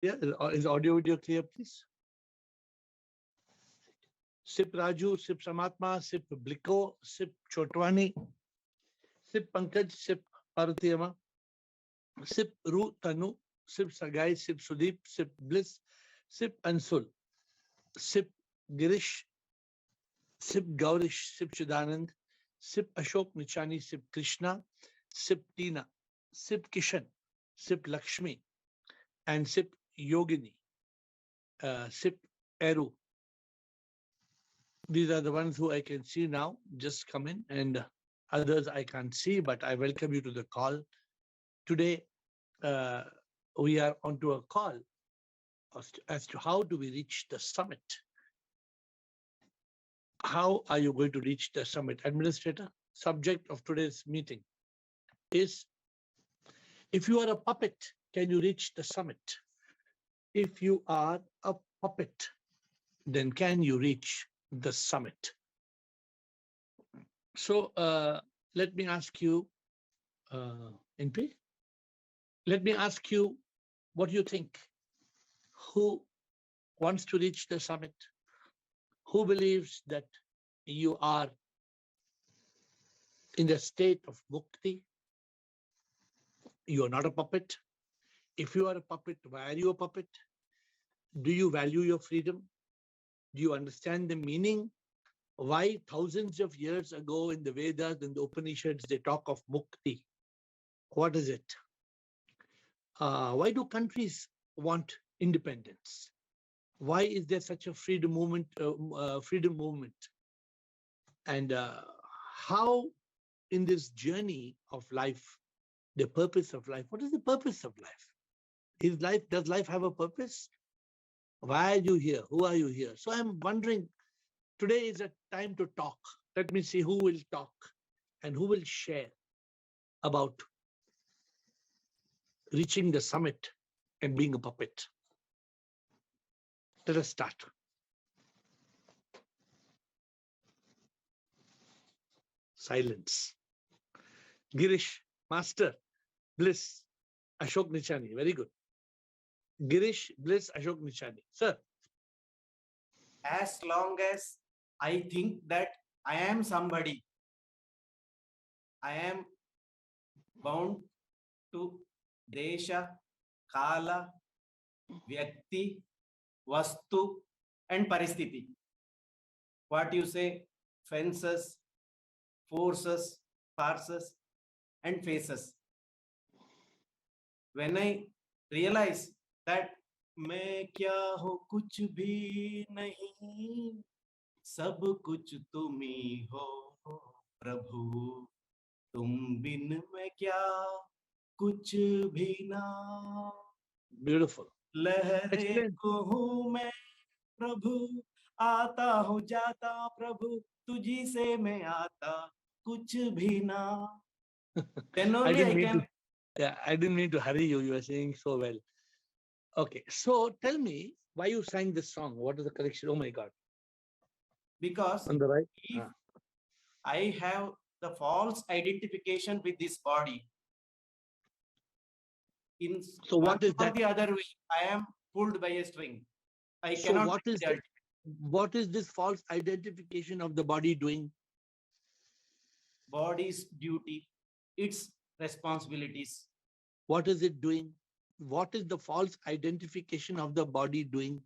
Yeah, is audio video clear, please? Sip Raju, Sip Samatma, Sip Bliko, Sip Chotwani, Sip Pankaj, Sip Paratiyama, Sip Ru Tanu, Sip Sagai, Sip Sudeep, Sip Bliss, Sip Ansul, Sip Girish, Sip Gaurish, Sip Chidanand, Sip Ashok Nichani, Sip Krishna, Sip Tina, Sip Kishan, Sip Lakshmi, and Sip Yogini, Sip Eru. These are the ones who I can see now, just come in, and others I can't see, but I welcome you to the call. Today, we are onto a call as to how do we reach the summit. How are you going to reach the summit? Administrator, subject of today's meeting is, if you are a puppet, can you reach the summit? If you are a puppet, then can you reach the summit? So let me ask you, NP, let me ask you, what do you think? Who wants to reach the summit? Who believes that you are in the state of mukti? You are not a puppet. If you are a puppet, why are you a puppet? Do you value your freedom? Do you understand the meaning? Why thousands of years ago in the Vedas and the Upanishads, they talk of mukti? What is it? Why do countries want independence? Why is there such a freedom movement? And how in this journey of life, the purpose of life, what is the purpose of life? Does life have a purpose? Why are you here? Who are you here? So I'm wondering, today is a time to talk. Let me see who will talk and who will share about reaching the summit and being a puppet. Let us start. Silence. Girish, Master, Bliss, Ashok Nichani. Very good. Girish, Bliss, Ashok Nichani. Sir. As long as I think that I am somebody, I am bound to Desha, Kala, Vyakti, Vastu, and Paristhiti. What you say, fences, forces, farces, and faces. When I realize that मैं क्या हो कुछ भी नहीं, सब कुछ तुम ही हो प्रभु, तुम बिन मैं क्या कुछ भी ना. Beautiful. लहरे को हूँ मैं प्रभु, आता हूँ जाता प्रभु, तुझी से मैं आता कुछ भी ना. Then only I didn't mean to hurry you. You were saying so well. Okay, so tell me why you sang this song. What is the correction? Oh my God. Because on the right, if I have the false identification with this body, so what is that? The other way, I am pulled by a string. I so cannot. What is this false identification of the body doing? Body's duty, its responsibilities. What is it doing? What is the false identification of the body doing?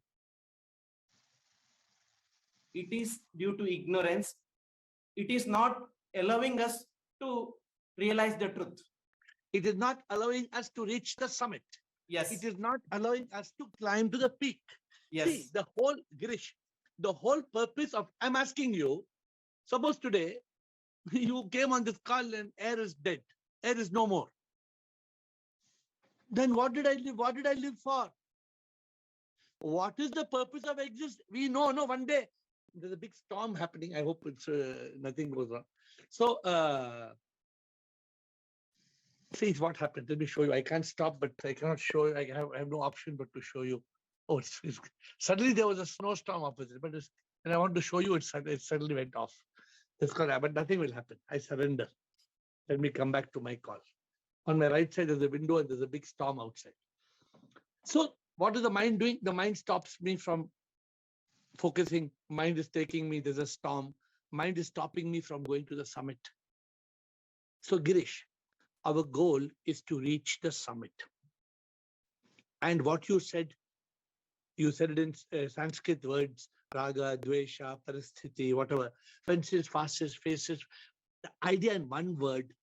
It is due to ignorance. It is not allowing us to realize the truth. It is not allowing us to reach the summit. Yes. It is not allowing us to climb to the peak. Yes. See, the whole purpose of, I'm asking you, suppose today you came on this call and air is dead. Air is no more. Then what did I live? What did I live for? What is the purpose of existence? We know, one day there's a big storm happening. I hope it's nothing goes wrong. So, see what happened. Let me show you. I can't stop, but I cannot show you. I have no option but to show you. Oh, suddenly there was a snowstorm opposite, but and I want to show you. It suddenly went off. But nothing will happen. I surrender. Let me come back to my call. On my right side, there's a window and there's a big storm outside. So What is the mind doing? The mind stops me from focusing. Mind is taking me. There's a storm. Mind is stopping me from going to the summit. So Girish, our goal is to reach the summit. And what you said it in Sanskrit words, raga, dvesha, parasthiti, whatever. Fences, faces, faces. The idea in one word,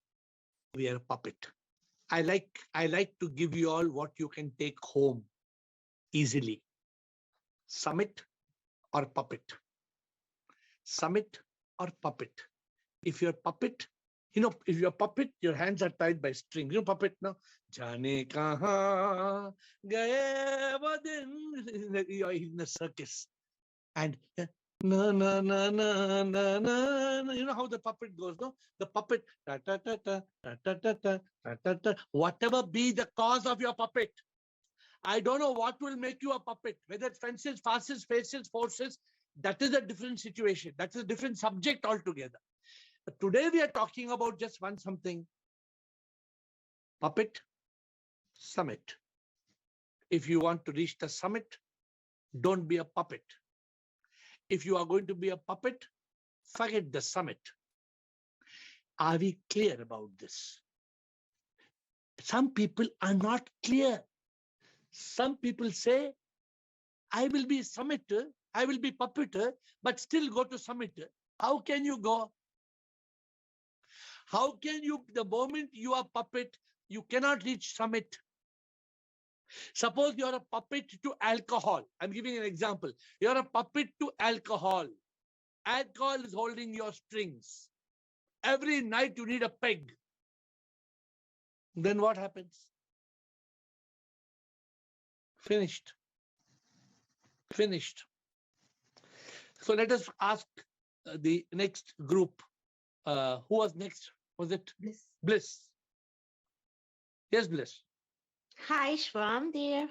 we are a puppet. I like to give you all what you can take home easily. Summit or puppet. Summit or puppet. If you're puppet, if you're puppet, your hands are tied by strings. You know puppet, no? Jane kahan gaye wo din. You're in a circus. And na na na na na na. You know how the puppet goes, no? The puppet, ta ta ta ta ta ta ta ta ta ta ta. Whatever be the cause of your puppet, I don't know what will make you a puppet. Whether it's fences, faces, faces, forces, that is a different situation. That is a different subject altogether. But today we are talking about just one something. Puppet, summit. If you want to reach the summit, don't be a puppet. If you are going to be a puppet, forget the summit. Are we clear about this? Some people are not clear. Some people say, I will be summiter, I will be puppeter, but still go to summit. How can you go? How can you, the moment you are puppet, you cannot reach summit. Suppose you're a puppet to alcohol. I'm giving an example. You're a puppet to alcohol. Alcohol is holding your strings. Every night you need a peg. Then what happens? Finished. Finished. So let us ask the next group. Who was next? Was it Bliss? Bliss. Yes, Bliss. Hi, Shvam, dear.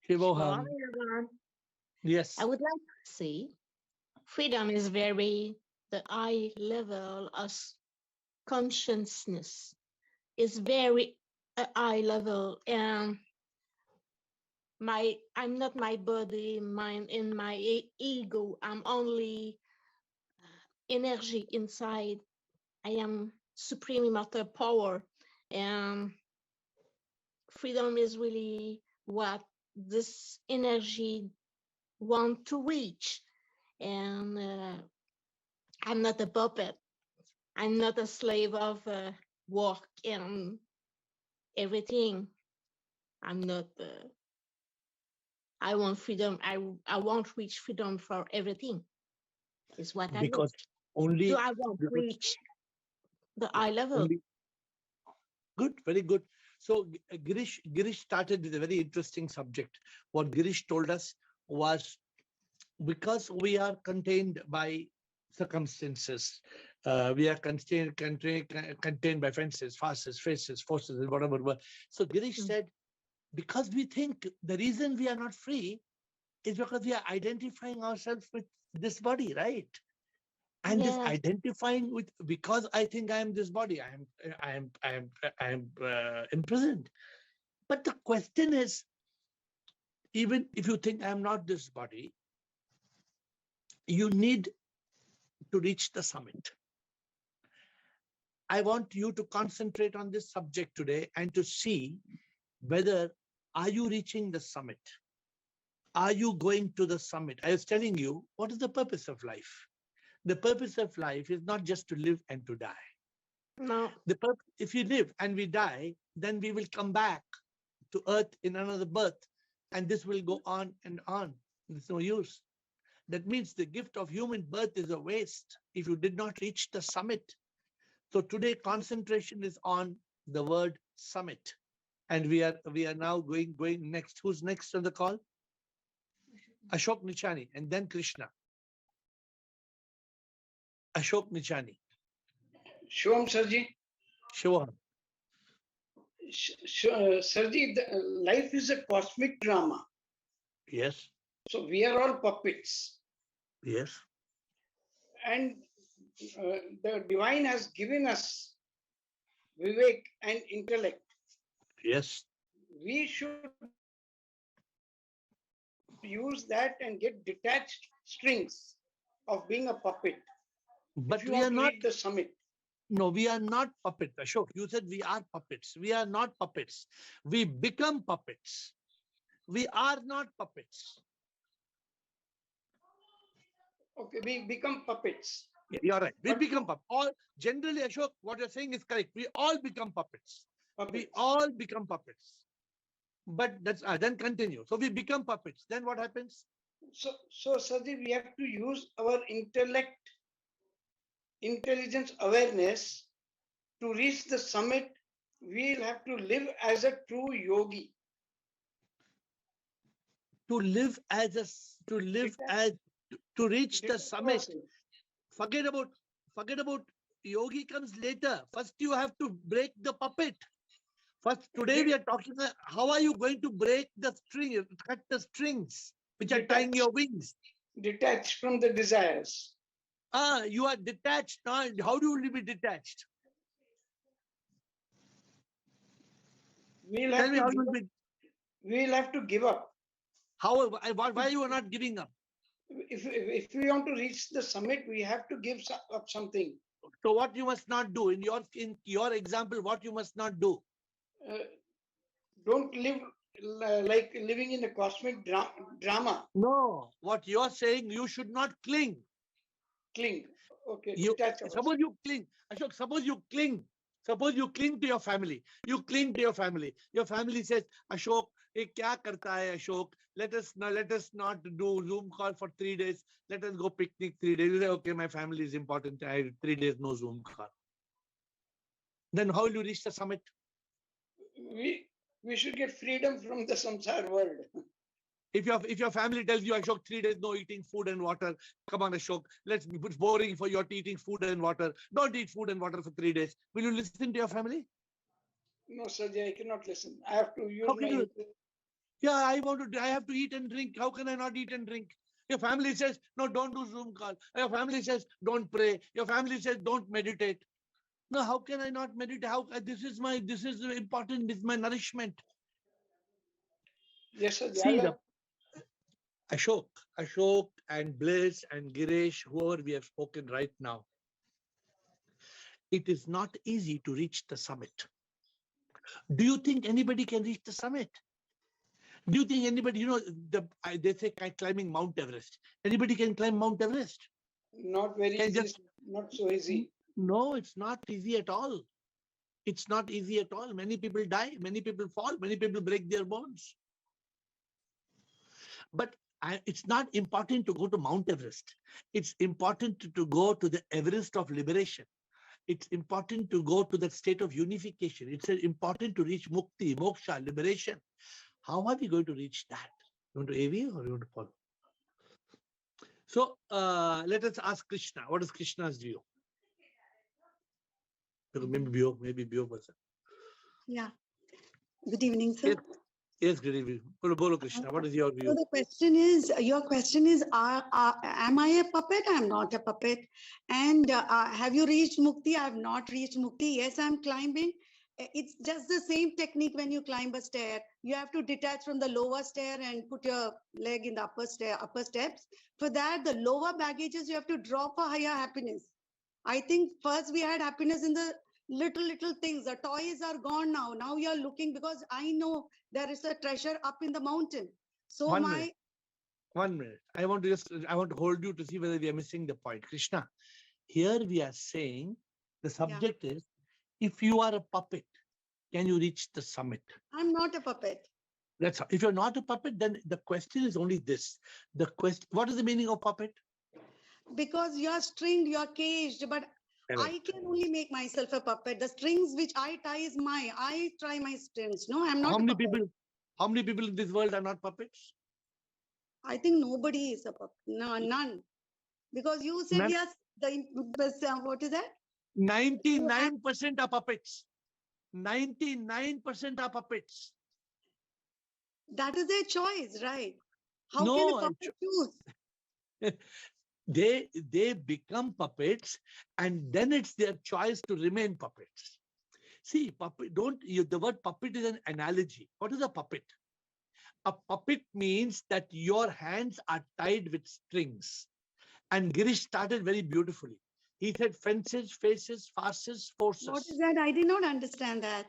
Shivoham. Shvam, everyone. Yes. I would like to say freedom is very the high level of consciousness. Is very a high level, and I'm not my body, mind, and my ego. I'm only energy inside. I am supreme immortal power, and freedom is really what this energy want to reach. And I'm not a puppet. I'm not a slave of work and everything. I'm not. I want freedom. I want reach freedom for everything. Is what I Because want. only. So I want reach the eye level. Only, good, very good. So Girish started with a very interesting subject. What Girish told us was, because we are contained by circumstances, we are contained by fences, faces, faces, forces, and whatever. So Girish said, because we think the reason we are not free is because we are identifying ourselves with this body, right? And this identifying with, because I think I am this body, I am imprisoned. But the question is, even if you think I am not this body, you need to reach the summit. I want you to concentrate on this subject today and to see whether are you reaching the summit? Are you going to the summit? I was telling you, what is the purpose of life? The purpose of life is not just to live and to die. No. If you live and we die, then we will come back to earth in another birth, and this will go on and on. There's no use. That means the gift of human birth is a waste if you did not reach the summit. So today concentration is on the word summit, and we are now going next. Who's next on the call? Ashok Nichani, and then Krishna. Ashok Nichani. Shivam Sarji. Shivam. Sarji, life is a cosmic drama. Yes. So we are all puppets. Yes. And the divine has given us vivek and intellect. Yes. We should use that and get detached strings of being a puppet. But If you we want are to not. reach the summit. No, we are not puppets. Ashok, you said we are puppets. We are not puppets. We become puppets. We are not puppets. Okay, we become puppets. Yeah, you're right. We But become puppets. All generally, Ashok, what you're saying is correct. We all become puppets. We puppets. all become puppets. But that's then continue. So we become puppets. Then what happens? So Saji, we have to use our intelligence awareness to reach the summit. We'll have to live as a true yogi. To live as a to reach the summit. Forget about yogi comes later. First you have to break the puppet. First, today we are talking how are you going to break the string, cut the strings which are tying your wings. Detached from the desires. You are detached now. How do you be detached? We'll Tell have me to how give you will up. be. We'll have to give up. How? Why you are not giving up? If we want to reach the summit, we have to give up something. So what you must not do in your example, what you must not do? Don't live like living in a cosmic drama. No, what you are saying, you should not cling. Cling. Okay. Suppose you cling, Ashok. Suppose you cling. Suppose you cling to your family. You cling to your family. Your family says, Ashok, ye kya karta hai, Ashok? Let us not do Zoom call for 3 days. Let us go picnic 3 days. You say, okay, my family is important. 3 days no Zoom call. Then how will you reach the summit? We should get freedom from the samsara world. If your family tells you, Ashok, 3 days no eating food and water, come on, Ashok, it's boring for you eating food and water. Don't eat food and water for 3 days. Will you listen to your family? No, Sajay, I cannot listen. I have to use How can my. you? Yeah, I have to eat and drink. How can I not eat and drink? Your family says, no, don't do Zoom call. Your family says, don't pray. Your family says, don't meditate. No, how can I not meditate? This is important. This is my nourishment. Yes, Sajay. See, Ashok and Bliss and Girish, whoever we have spoken right now, it is not easy to reach the summit. Do you think anybody can reach the summit? Do you think anybody, they say climbing Mount Everest. Anybody can climb Mount Everest? Not very easy. Not so easy. No, it's not easy at all. It's not easy at all. Many people die, many people fall, many people break their bones. But it's not important to go to Mount Everest. It's important to go to the Everest of liberation. It's important to go to that state of unification. It's important to reach mukti, moksha, liberation. How are we going to reach that? You want to AV or you want to follow? So let us ask Krishna. What is Krishna's view? Maybe Bio person. Yeah. Good evening, sir. Yes, good evening. Bolo Krishna, what is your view? So the question is, your question is, am I a puppet? I am not a puppet. And have you reached mukti? I have not reached mukti. Yes, I'm climbing. It's just the same technique when you climb a stair. You have to detach from the lower stair and put your leg in the upper steps. For that, the lower baggages you have to draw for higher happiness. I think first we had happiness in the little things. The toys are gone now. Now you're looking, because I know there is a treasure up in the mountain. So 1 minute. I want to hold you to see whether we are missing the point. Krishna, here we are saying the subject is, if you are a puppet, can you reach the summit? I'm not a puppet. That's how. If you're not a puppet, then the question is only this. What is the meaning of puppet? Because you're stringed, you're caged, but I can only make myself a puppet. The strings which I tie is I try my strings. No, I'm not How a many puppet. people? How many people in this world are not puppets? I think nobody is a puppet. No, none. Because you said None. yes. What is that? 99% are puppets. 99% are puppets. That is their choice, right? How No, can a puppet choose? They become puppets, and then it's their choice to remain puppets. See, puppet. The word puppet is an analogy. What is a puppet? A puppet means that your hands are tied with strings. And Girish started very beautifully. He said fences, faces, farces, forces. What is that? I did not understand that.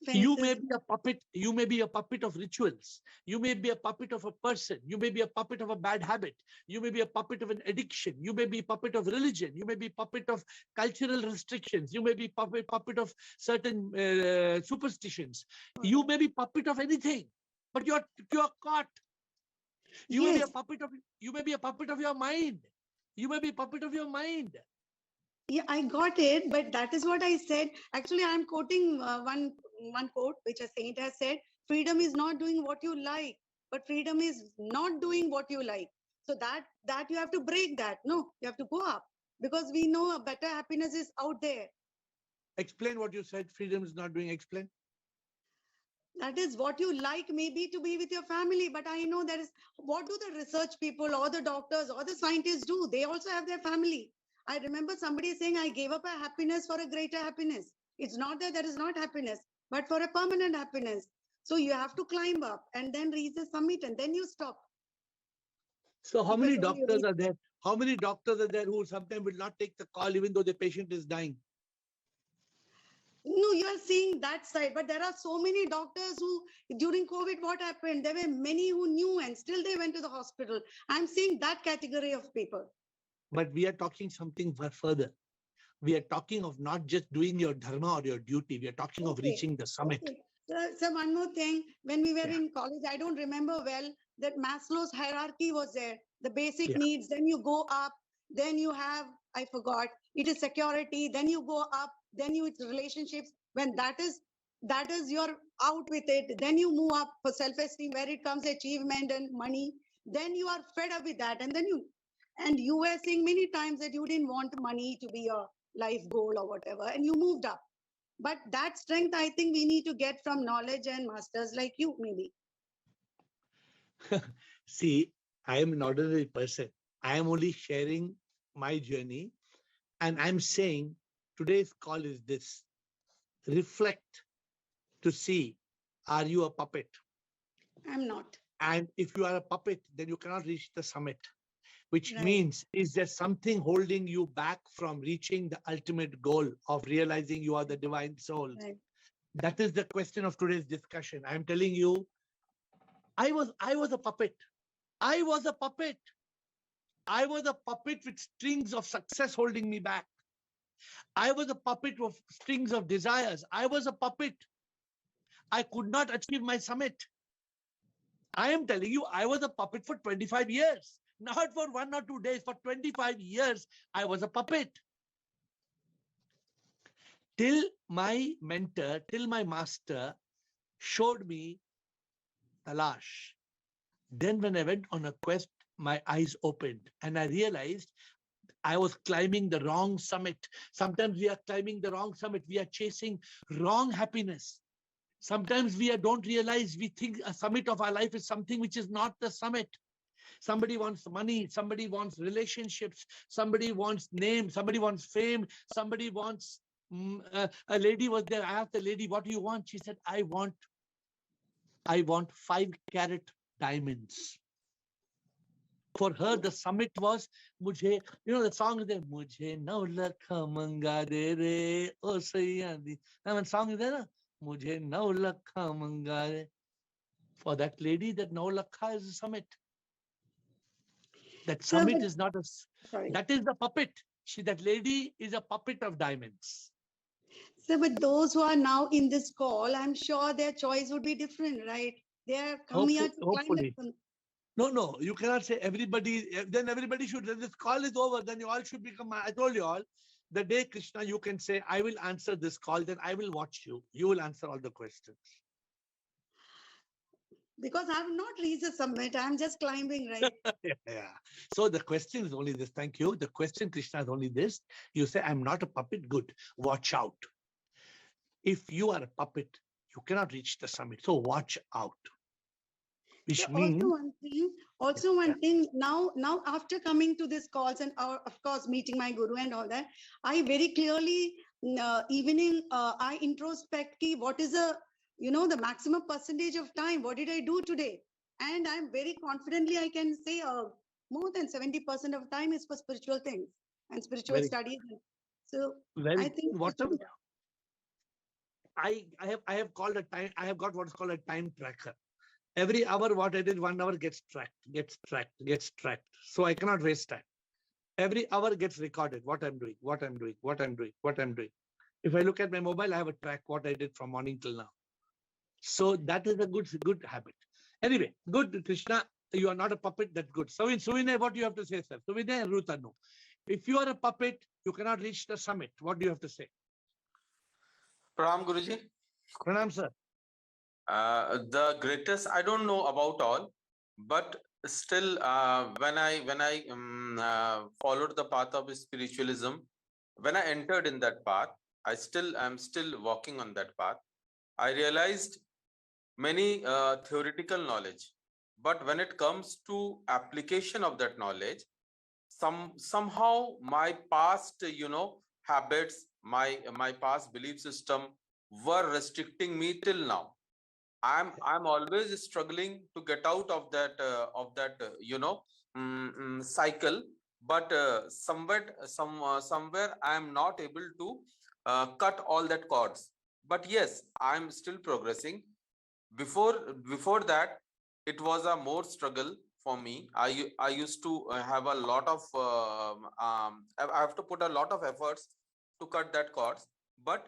You may Fences. be a puppet. You may be a puppet of rituals. You may be a puppet of a person. You may be a puppet of a bad habit. You may be a puppet of an addiction. You may be a puppet of religion. You may be a puppet of cultural restrictions. You may be puppet of certain superstitions. You may be puppet of anything, but you're caught. You may be a Yes. puppet of. You may be a puppet of your mind. You may be a puppet of your mind. Yeah, I got it, but that is what I said. Actually, I'm quoting one quote which a saint has said: "Freedom is not doing what you like, but freedom is not doing what you like." So that you have to break that. No, you have to go up, because we know a better happiness is out there. Explain what you said. Freedom is not doing. Explain. That is what you like, maybe to be with your family. But I know there is, what do the research people or the doctors or the scientists do? They also have their family. I remember somebody saying, I gave up a happiness for a greater happiness. It's not that there is not happiness, but for a permanent happiness. So you have to climb up and then reach the summit, and then you stop. So how many Because when you doctors reach- are there? How many doctors are there who sometimes will not take the call even though the patient is dying? No, you are seeing that side, but there are so many doctors who, during COVID, what happened? There were many who knew and still they went to the hospital. I'm seeing that category of people. But we are talking something further. We are talking of not just doing your dharma or your duty. We are talking of Okay. reaching the summit. Okay. So one more thing, when we were Yeah. in college, I don't remember well that Maslow's hierarchy was there. The basic Yeah. needs, then you go up, then you have, I forgot, it is security, then you go up, then you it's relationships. When that is you're out with it, then you move up for self-esteem, where it comes achievement and money. Then you are fed up with that, and then you were saying many times that you didn't want money to be your life goal or whatever, and you moved up. But that strength, I think we need to get from knowledge and masters like you, maybe. See, I am an ordinary person. I am only sharing my journey. And I'm saying today's call is this. Reflect to see, are you a puppet? I'm not. And if you are a puppet, then you cannot reach the summit. Which Right. means, is there something holding you back from reaching the ultimate goal of realizing you are the divine soul? Right. That is the question of today's discussion. I'm telling you, I was a puppet. I was a puppet. I was a puppet with strings of success holding me back. I was a puppet of strings of desires. I was a puppet. I could not achieve my summit. I am telling you, I was a puppet for 25 years. Not for 1 or 2 days, for 25 years, I was a puppet. Till my mentor, till my master showed me Talash. Then when I went on a quest, my eyes opened and I realized I was climbing the wrong summit. Sometimes we are climbing the wrong summit. We are chasing wrong happiness. Sometimes we don't realize, we think a summit of our life is something which is not the summit. Somebody wants money, somebody wants relationships, somebody wants name, somebody wants fame, somebody wants, a lady was there. I asked the lady, what do you want? She said, I want 5-carat diamonds. For her, the summit was, mujhe, you know, the song is there, mujhe 9 lakh manga de re, o sayandi. And one song is there, na? Mujhe 9 lakh manga de. For that lady, that 9 lakh is the summit. That So, summit but- is not a, Sorry. that is the puppet. That lady is a puppet of diamonds. So, but those who are now in this call, I'm sure their choice would be different, right? They are come here to climb Hopefully. the- No, you cannot say everybody, then everybody should, when this call is over, then you all should become, I told you all, the day Krishna, you can say, I will answer this call, then I will watch you. You will answer all the questions. because I've not reached the summit. I'm just climbing, right? Yeah. So the question is only this. Thank you. The question, Krishna, is only this. You say, I'm not a puppet. Good. Watch out. If you are a puppet, you cannot reach the summit. So watch out. Which So means, also one thing, now after coming to this calls and of course meeting my guru and all that, I very clearly I introspect ki what is the maximum percentage of time, what did I do today, And I'm very confidently, I can say more than 70% of time is for spiritual things and spiritual Very, studies. So very. I think it Whatever. should be- I have called a time. I have got what's called a time tracker. Every hour, what I did, 1 hour gets tracked, gets tracked, gets tracked. So I cannot waste time. Every hour gets recorded. What I'm doing, what I'm doing, what I'm doing, what I'm doing. If I look at my mobile, I have a track what I did from morning till now. So that is a good habit. Anyway, good, Krishna. You are not a puppet. That's good. So in Suvinay, what do you have to say, sir? Suvinay and Rutanu. If you are a puppet, you cannot reach the summit. What do you have to say? Pranam Guruji. Pranam, sir. The greatest, I don't know about all, but still, when I followed the path of spiritualism, when I entered in that path, I'm still walking on that path. I realized many theoretical knowledge, but when it comes to application of that knowledge, somehow my past habits, my past belief system were restricting me till now. I'm always struggling to get out of that cycle, but somewhere I am not able to cut all that cords. But yes, I'm still progressing. Before that, it was a more struggle for me. I used to have a lot of I have to put a lot of efforts to cut that cords. But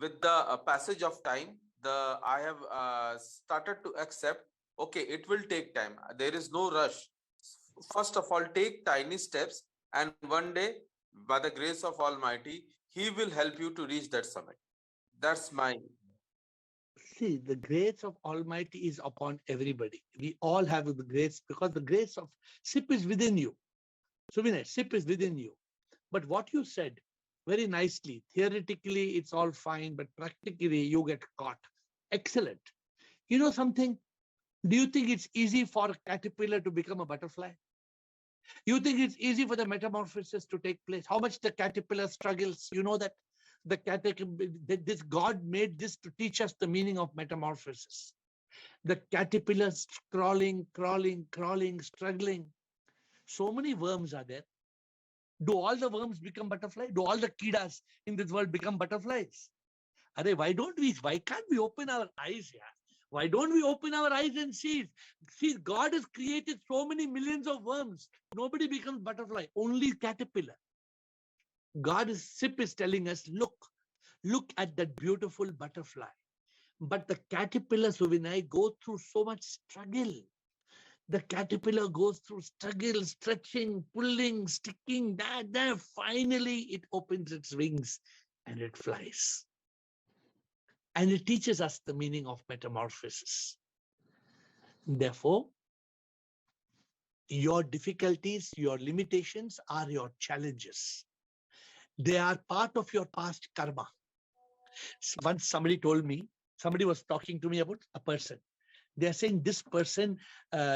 with the passage of time, I have started to accept, okay, it will take time, there is no rush. First of all, take tiny steps, and one day, by the grace of Almighty, He will help you to reach that summit. That's my See, the grace of Almighty is upon everybody. We all have the grace because the grace of SIP is within you. Suvinay, SIP is within you. But what you said very nicely, theoretically, it's all fine, but practically, you get caught. Excellent. You know something? Do you think it's easy for a caterpillar to become a butterfly? You think it's easy for the metamorphosis to take place? How much the caterpillar struggles? You know that the caterpillar, this God made this to teach us the meaning of metamorphosis. The caterpillars crawling, crawling, crawling, struggling. So many worms are there. Do all the worms become butterflies? Do all the kidas in this world become butterflies? Why can't we open our eyes here? Why don't we open our eyes and see? See, God has created so many millions of worms. Nobody becomes butterfly, only caterpillar. SIP is telling us, look at that beautiful butterfly. But the caterpillar, Suvinay, go through so much struggle. The caterpillar goes through struggle, stretching, pulling, sticking, that. Finally, it opens its wings and it flies. And it teaches us the meaning of metamorphosis. Therefore, your difficulties, your limitations are your challenges. They are part of your past karma. Once somebody told me, somebody was talking to me about a person. They are saying this person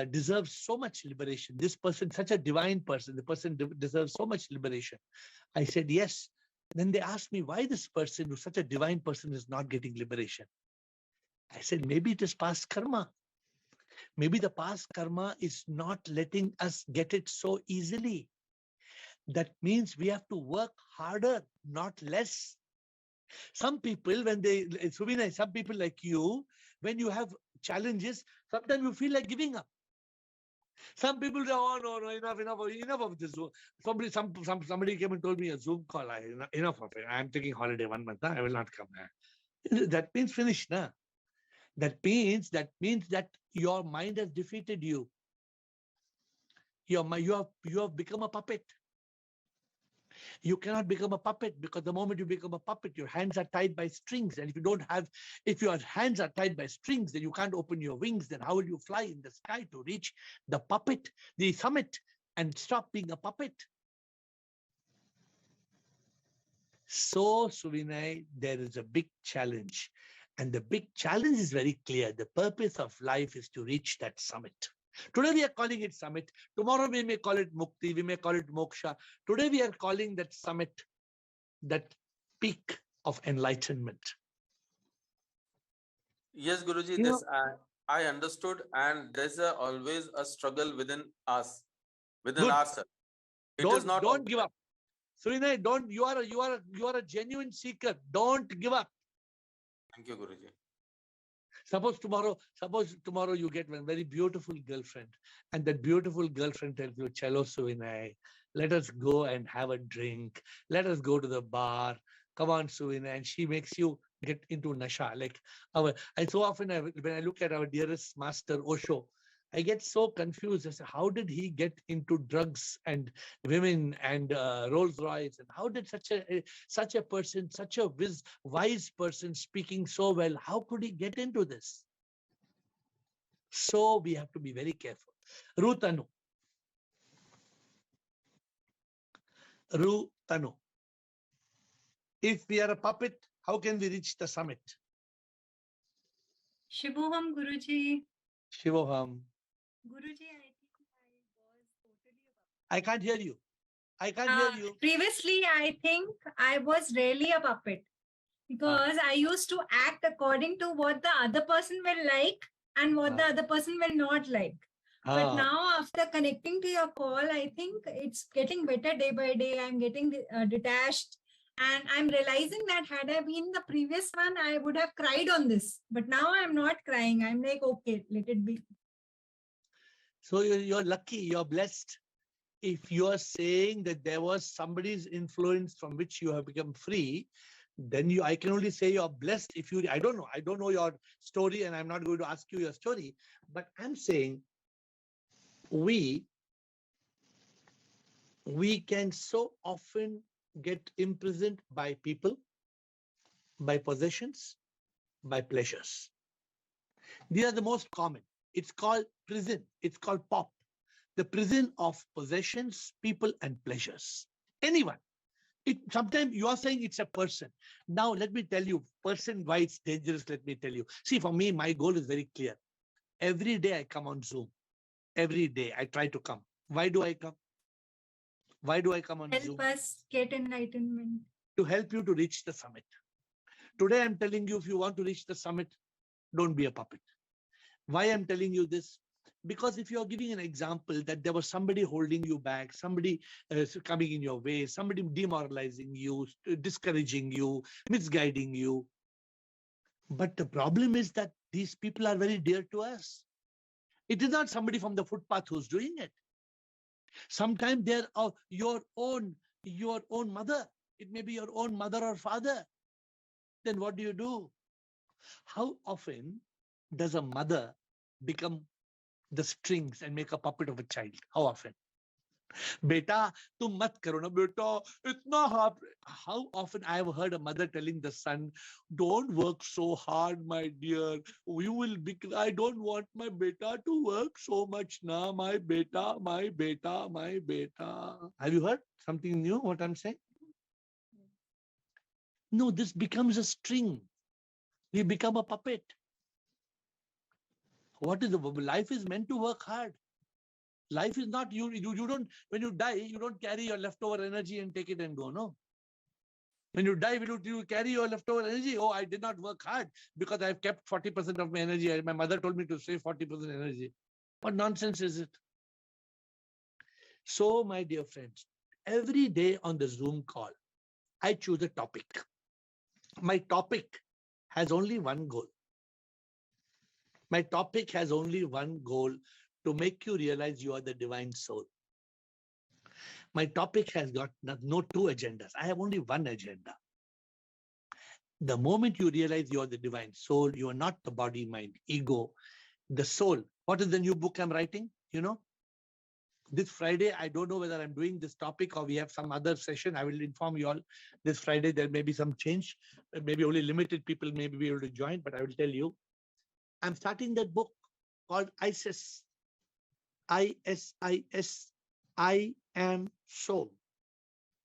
deserves so much liberation. This person, such a divine person, the person deserves so much liberation. I said, yes. Then they asked me why this person, who's such a divine person, is not getting liberation. I said, maybe it is past karma. Maybe the past karma is not letting us get it so easily. That means we have to work harder, not less. Some people, Subina, some people like you, when you have challenges, sometimes you feel like giving up. Some people say, oh, no, enough of this. Somebody came and told me a Zoom call. Enough of it. I'm taking holiday 1 month. I will not come. That means finish. Nah? That means that your mind has defeated you. You have become a puppet. You cannot become a puppet, because the moment you become a puppet, your hands are tied by strings. And if your hands are tied by strings, then you can't open your wings. Then how will you fly in the sky to reach the puppet, the summit, and stop being a puppet? So, Suvinay, there is a big challenge. And the big challenge is very clear. The purpose of life is to reach that summit. Today we are calling it summit. Tomorrow we may call it mukti. We may call it moksha. Today we are calling that summit, that peak of enlightenment. Yes, Guruji. I understood, and there's always a struggle within us, within Good. ourselves. It is not Don't give outside. up. Surinai, don't, you are a genuine seeker. Don't give up. Thank you, Guruji. Suppose tomorrow you get one very beautiful girlfriend, and that beautiful girlfriend tells you, "Chalo Suvinay, let us go and have a drink. Let us go to the bar. Come on, Suvinay," and she makes you get into nasha. Like I so often when I look at our dearest master Osho, I get so confused as to how did he get into drugs and women and Rolls Royce, and how did such a person, such a wise person speaking so well, how could he get into this? So we have to be very careful. Rutanu. If we are a puppet, how can we reach the summit? Shivoham, Guruji. Shivoham. Guruji, I think I was totally a puppet. I can't hear you. I can't hear you. Previously, I think I was really a puppet because I used to act according to what the other person will like and what the other person will not like. But now, after connecting to your call, I think it's getting better day by day. I'm getting detached. And I'm realizing that had I been the previous one, I would have cried on this. But now I'm not crying. I'm like, okay, let it be. So you're lucky, you're blessed. If you are saying that there was somebody's influence from which you have become free, then I can only say you're blessed. If you, I don't know your story, and I'm not going to ask you your story, but I'm saying we can so often get imprisoned by people, by possessions, by pleasures. These are the most common. It's called prison. It's called pop. The prison of possessions, people, and pleasures. Anyone. Sometimes you are saying it's a person. Now, let me tell you, person, why it's dangerous, let me tell you. See, for me, my goal is very clear. Every day I come on Zoom. Every day I try to come. Why do I come? Why do I come on Zoom? Help us get enlightenment. To help you to reach the summit. Today I'm telling you, if you want to reach the summit, don't be a puppet. Why I'm telling you this? Because if you're giving an example that there was somebody holding you back, somebody coming in your way, somebody demoralizing you, discouraging you, misguiding you. But the problem is that these people are very dear to us. It is not somebody from the footpath who's doing it. Sometimes they're your own mother. It may be your own mother or father. Then what do? How often does a mother become the strings and make a puppet of a child? How often? Beta, tum mat karo na beta, itna hard. How often I have heard a mother telling the son, don't work so hard, my dear. You will be, I don't want my beta to work so much now, my beta, my beta, my beta. Have you heard something new, what I'm saying? No, this becomes a string. We become a puppet. What is the life is meant to work hard. Life is not, you don't, when you die, you don't carry your leftover energy and take it and go, no. When you die, you carry your leftover energy. Oh, I did not work hard because I've kept 40% of my energy. My mother told me to save 40% energy. What nonsense is it? So, my dear friends, every day on the Zoom call, I choose a topic. My topic has only one goal. My topic has only one goal: to make you realize you are the divine soul. My topic has got no two agendas. I have only one agenda. The moment you realize you are the divine soul, you are not the body, mind, ego, the soul. What is the new book I'm writing? You know, this Friday, I don't know whether I'm doing this topic or we have some other session. I will inform you all. This Friday, there may be some change. Maybe only limited people may be able to join, but I will tell you. I'm starting that book called ISIS. ISIS. I am soul.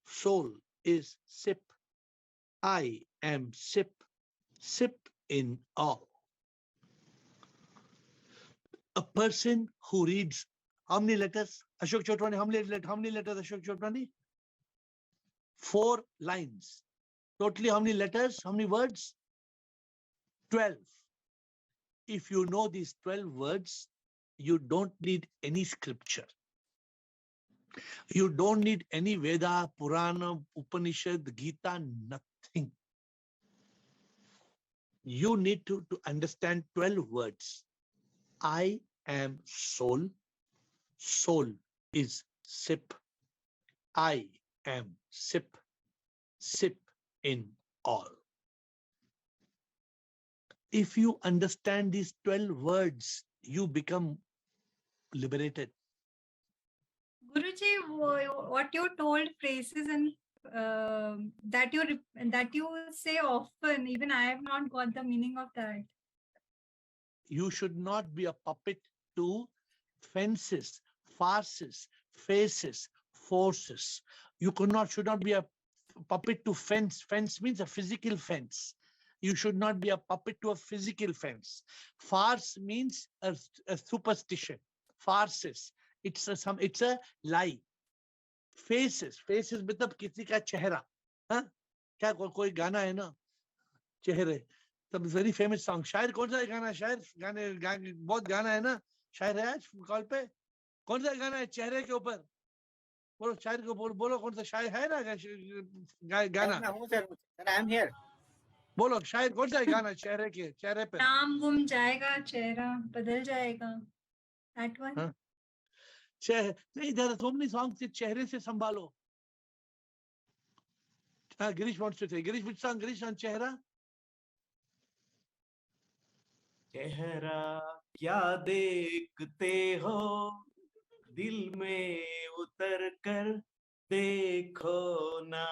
Soul is sip. I am sip. Sip in all. A person who reads how many letters? Ashok Chotwani, how many letters Ashok Chotwani? 4 lines. Totally how many letters? How many words? 12. if you know these 12 words, you don't need any scripture. You don't need any Veda, Purana, Upanishad, Gita, nothing. You need to understand 12 words. I am soul. Soul is sip. I am sip. Sip in all. If you understand these 12 words, you become liberated. Guruji, what you told phrases and that you say often, even I have not got the meaning of that. You should not be a puppet to fences, farces, faces, forces. You should not be a puppet to fence. Fence means a physical fence. You should not be a puppet to a physical fence. Farce means a superstition. Farces. It's a lie. Faces मतलब किसी का चेहरा. हाँ? क्या कोई गाना है ना? चेहरे. तब very famous song. शायर कौन सा गाना है? शायर गाने बहुत गाना है ना? शायर है आज कॉल पे? कौन सा गाना है चेहरे के ऊपर? बोलो शायर को बोलो कौन सा शायर है ना गाना? Sir, I am here. बोलो शायर कौन सा गाना चेहरे पे? नाम गुम जाएगा, चेहरा बदल जाएगा. That one. हाँ? नहीं, there are so many songs that चेहरे से संभालो. Girish wants to say. Girish, which song? Girish on चेहरा? चेहरा क्या देखते हो, दिल में उतर कर देखो ना,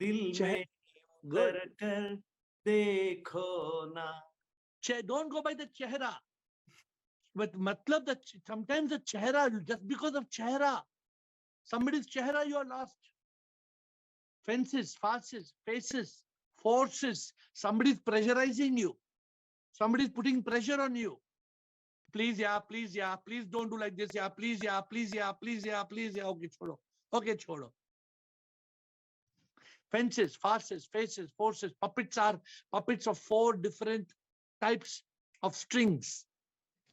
दिल में उतर कर देखो ना. Don't go by the chehra. But matlab that sometimes the chehra, just because of chehra, somebody's chehra, you are lost. Fences, farces, faces, forces. Somebody's pressurizing you. Somebody's putting pressure on you. Please, yeah, please, yeah, please don't do like this, yeah, please, yeah, please, yeah, please, yeah, please, yeah. Okay, chodo. Okay, chodo. Fences, farces, faces, forces, puppets are puppets of 4 different types of strings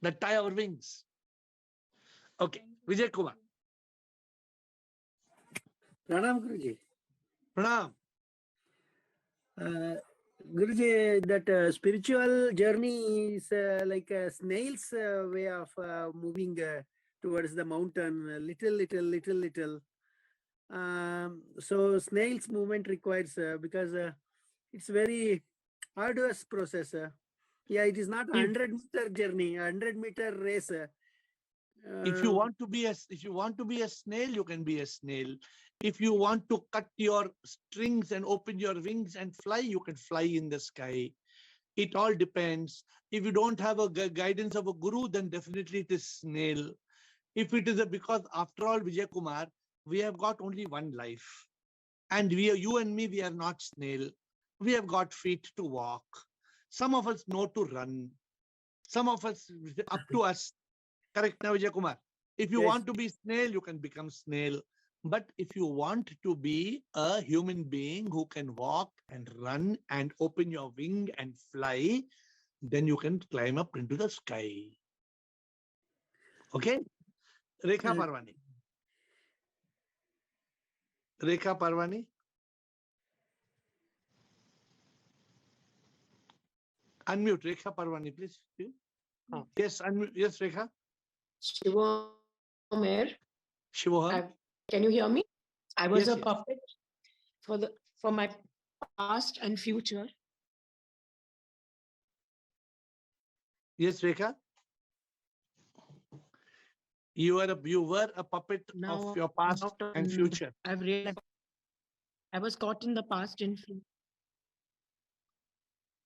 that tie our wings. Okay, Vijay Kumar. Pranam Guruji. Pranam. Guruji, that spiritual journey is like a snail's way of moving towards the mountain, little. So snail's movement requires, because it's very arduous process. Yeah, it is not 100-meter journey, 100-meter race. If you want to be a snail, you can be a snail. If you want to cut your strings and open your wings and fly, you can fly in the sky. It all depends. If you don't have a guidance of a guru, then definitely it is snail. If it is because after all, Vijay Kumar, we have got only one life. And you and me, we are not snail. We have got feet to walk. Some of us know to run. Some of us, up to us. Correct now, Vijay Kumar. If you want to be snail, you can become snail. But if you want to be a human being who can walk and run and open your wing and fly, then you can climb up into the sky. Okay? Rekha Parwani. Rekha Parwani. Unmute Rekha Parwani, please. Yes, unmute. Yes, Rekha. Shivomer. Shivohar. Can you hear me? I was Yes, a puppet for my past and future. Yes, Rekha. You were a puppet of your past and future. I've realized I was caught in the past and future.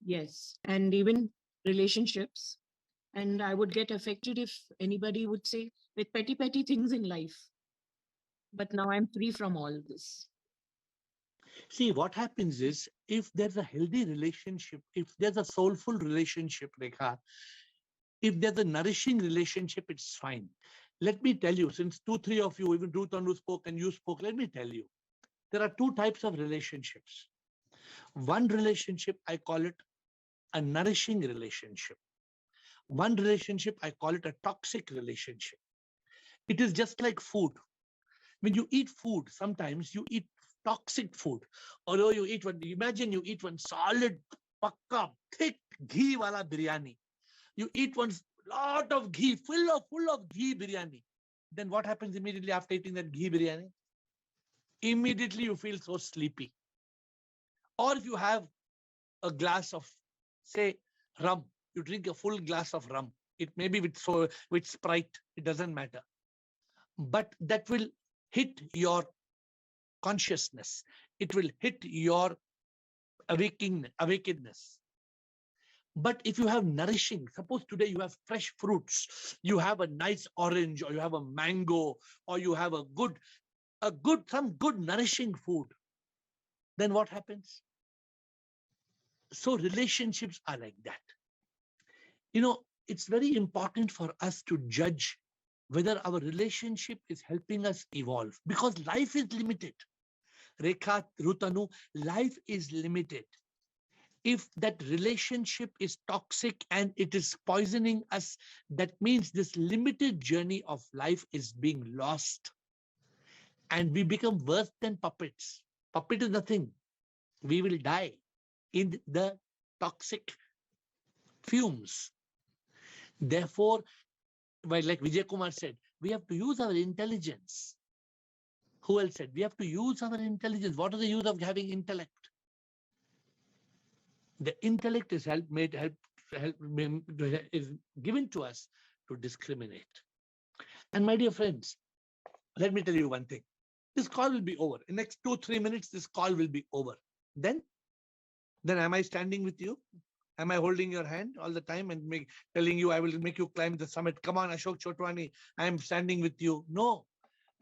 Yes, and even relationships. And I would get affected if anybody would say with petty things in life. But now I'm free from all this. See, what happens is, if there's a healthy relationship, if there's a soulful relationship, Rekha, if there's a nourishing relationship, it's fine. Let me tell you, since 2-3 of you, even Ruth Anu spoke and you spoke, let me tell you, there are 2 types of relationships. One relationship, I call it a nourishing relationship. One relationship, I call it a toxic relationship. It is just like food. When you eat food, sometimes you eat toxic food. Although you eat one, imagine you eat one solid, pakka, thick ghee wala biryani. You eat one lot of ghee, full of ghee biryani. Then what happens immediately after eating that ghee biryani? Immediately you feel so sleepy. Or if you have a glass of, say, rum, you drink a full glass of rum. It may be with Sprite, it doesn't matter. But that will hit your consciousness. It will hit your awakeness. But if you have nourishing, suppose today you have fresh fruits, you have a nice orange, or you have a mango, or you have some good nourishing food, then what happens? So relationships are like that. You know, it's very important for us to judge whether our relationship is helping us evolve, because life is limited. Rekha, Rutanu, life is limited. If that relationship is toxic and it is poisoning us, that means this limited journey of life is being lost. And we become worse than puppets. Puppet is nothing. We will die in the toxic fumes. Therefore, like Vijay Kumar said, we have to use our intelligence. Who else said? We have to use our intelligence. What is the use of having intellect? The intellect is is given to us to discriminate. And my dear friends, let me tell you one thing. This call will be over. In the next 2-3 minutes, this call will be over. Then am I standing with you? Am I holding your hand all the time and telling you I will make you climb the summit? Come on, Ashok Chotwani, I am standing with you. No.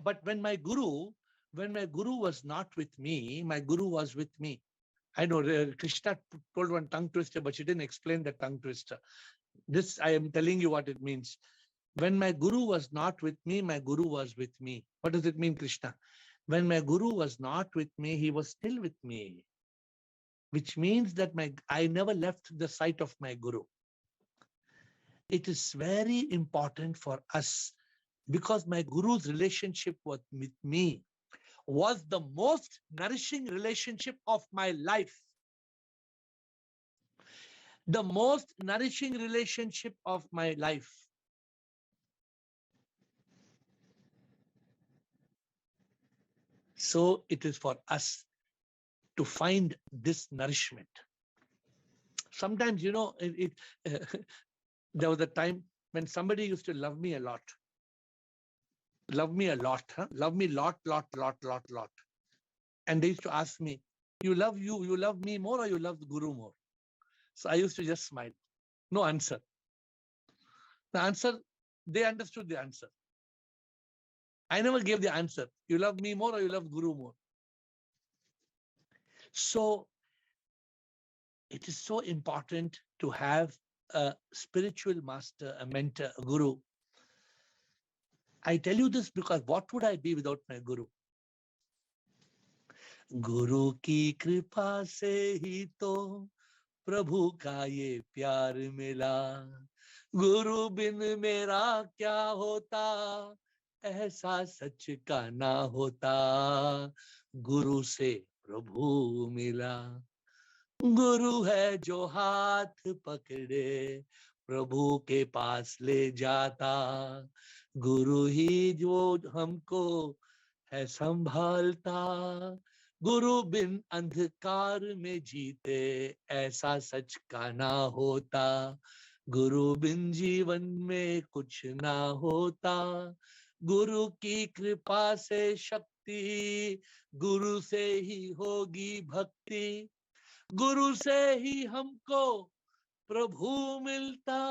But when my guru was not with me, my guru was with me. I know Krishna told one tongue twister, but she didn't explain the tongue twister. This, I am telling you what it means. When my guru was not with me, my guru was with me. What does it mean, Krishna? When my guru was not with me, he was still with me. Which means that I never left the sight of my guru. It is very important for us, because my guru's relationship with me was the most nourishing relationship of my life. The most nourishing relationship of my life. So it is for us to find this nourishment. Sometimes, you know, there was a time when somebody used to love me a lot. Love me a lot, huh? Love me lot. And they used to ask me, you love me more, or you love the guru more? So I used to just smile. No answer. The answer, they understood the answer. I never gave the answer. You love me more, or you love guru more? So it is so important to have a spiritual master, a mentor, a guru. I tell you this because what would I be without my guru? गुरु की कृपा से ही तो प्रभु का ये प्यार मिला. गुरु बिन मेरा क्या होता, ऐसा सच का ना होता. गुरु से प्रभु मिला. गुरु है जो हाथ पकड़े प्रभु के पास ले जाता. गुरु ही जो हमको है संभालता. गुरु बिन अंधकार में जीते, ऐसा सच का ना होता. गुरु बिन जीवन में कुछ ना होता. गुरु की कृपा से शक्ति, गुरु से ही होगी भक्ति. गुरु से ही हमको प्रभु मिलता.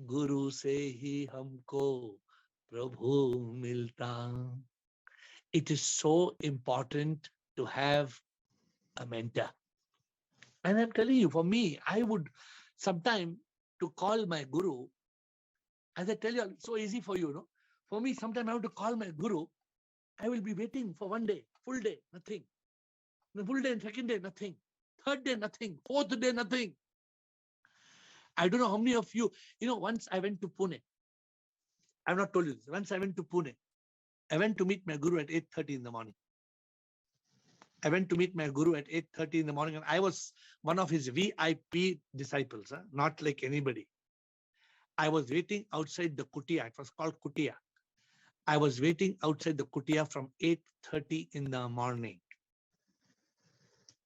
गुरु से ही हमको प्रभु मिलता. It is so important to have a mentor. And I'm telling you, for me, I would sometime to call my guru, as I tell you, it's so easy for you, no? For me, sometime I have to call my guru. I will be waiting for one day, full day, nothing. The full day, second day, nothing. Third day, nothing. Fourth day, nothing. I don't know how many of you, once I went to Pune. I've not told you this. Once I went to Pune. I went to meet my guru at 8:30 in the morning. I went to meet my guru at 8:30 in the morning, and I was one of his VIP disciples, not like anybody. I was waiting outside the kutia. It was called kutia. I was waiting outside the kutia from 8:30 in the morning.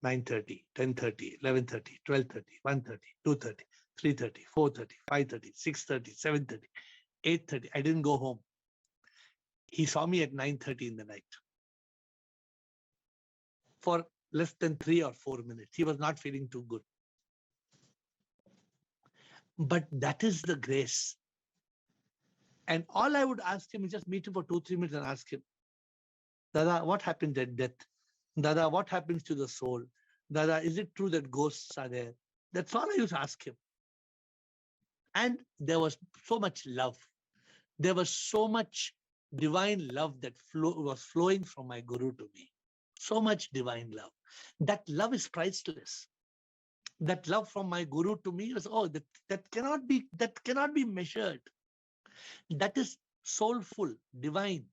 9:30, 10:30, 11:30, 12:30, 1:30, 2:30, 3:30, 4:30, 5:30, 6:30, 7:30, 8:30. I didn't go home. He saw me at 9:30 in the night. For less than 3 or 4 minutes. He was not feeling too good. But that is the grace. And all I would ask him is just meet him for 2-3 minutes and ask him, Dada, what happens at death? Dada, what happens to the soul? Dada, is it true that ghosts are there? That's all I used to ask him. And there was so much love. There was so much divine love that was flowing from my guru to me. So much divine love. That love is priceless. That love from my guru to me was, that cannot be measured. That is soulful, divine,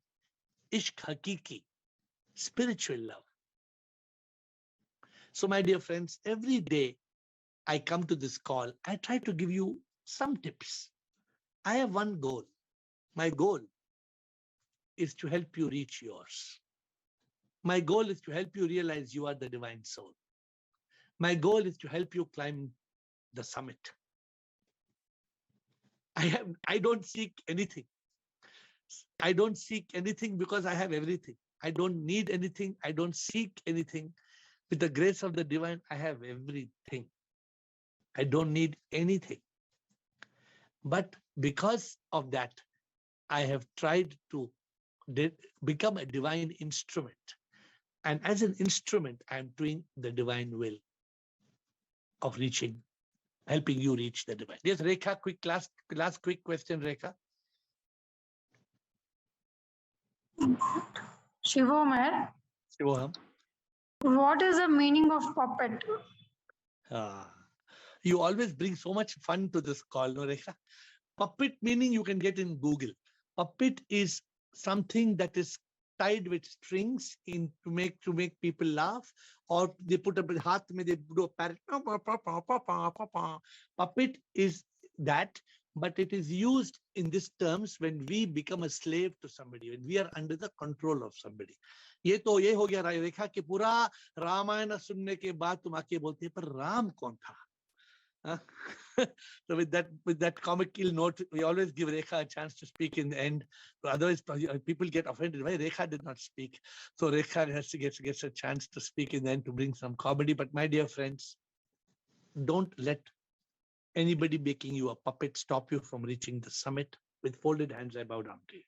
ishq hakiki, spiritual love. So my dear friends, every day I come to this call, I try to give you some tips. I have one goal. My goal is to help you reach yours. My goal is to help you realize you are the divine soul. My goal is to help you climb the summit. I don't seek anything. I don't seek anything because I have everything. I don't need anything. I don't seek anything. With the grace of the divine, I have everything. I don't need anything. But because of that, I have tried to become a divine instrument. And as an instrument, I am doing the divine will of helping you reach the divine. Yes, Rekha, last quick question, Rekha. Shivomer, Shivoham. What is the meaning of puppet? You always bring so much fun to this call, no, Rekha? Puppet meaning you can get in Google. Puppet is something that is tied with strings to make people laugh, or they put a heart, they do a parrot. Puppet is that, but it is used in these terms when we become a slave to somebody, when we are under the control of somebody. ये हो गया रेखा कि पूरा रामायण सुनने के बाद तुम आके बोलते पर राम कौन था? So with that comical note, we always give Rekha a chance to speak in the end. Otherwise, people get offended. Why Rekha did not speak? So Rekha gets a chance to speak in the end to bring some comedy. But my dear friends, don't let anybody making you a puppet stop you from reaching the summit. With folded hands, I bow down to you.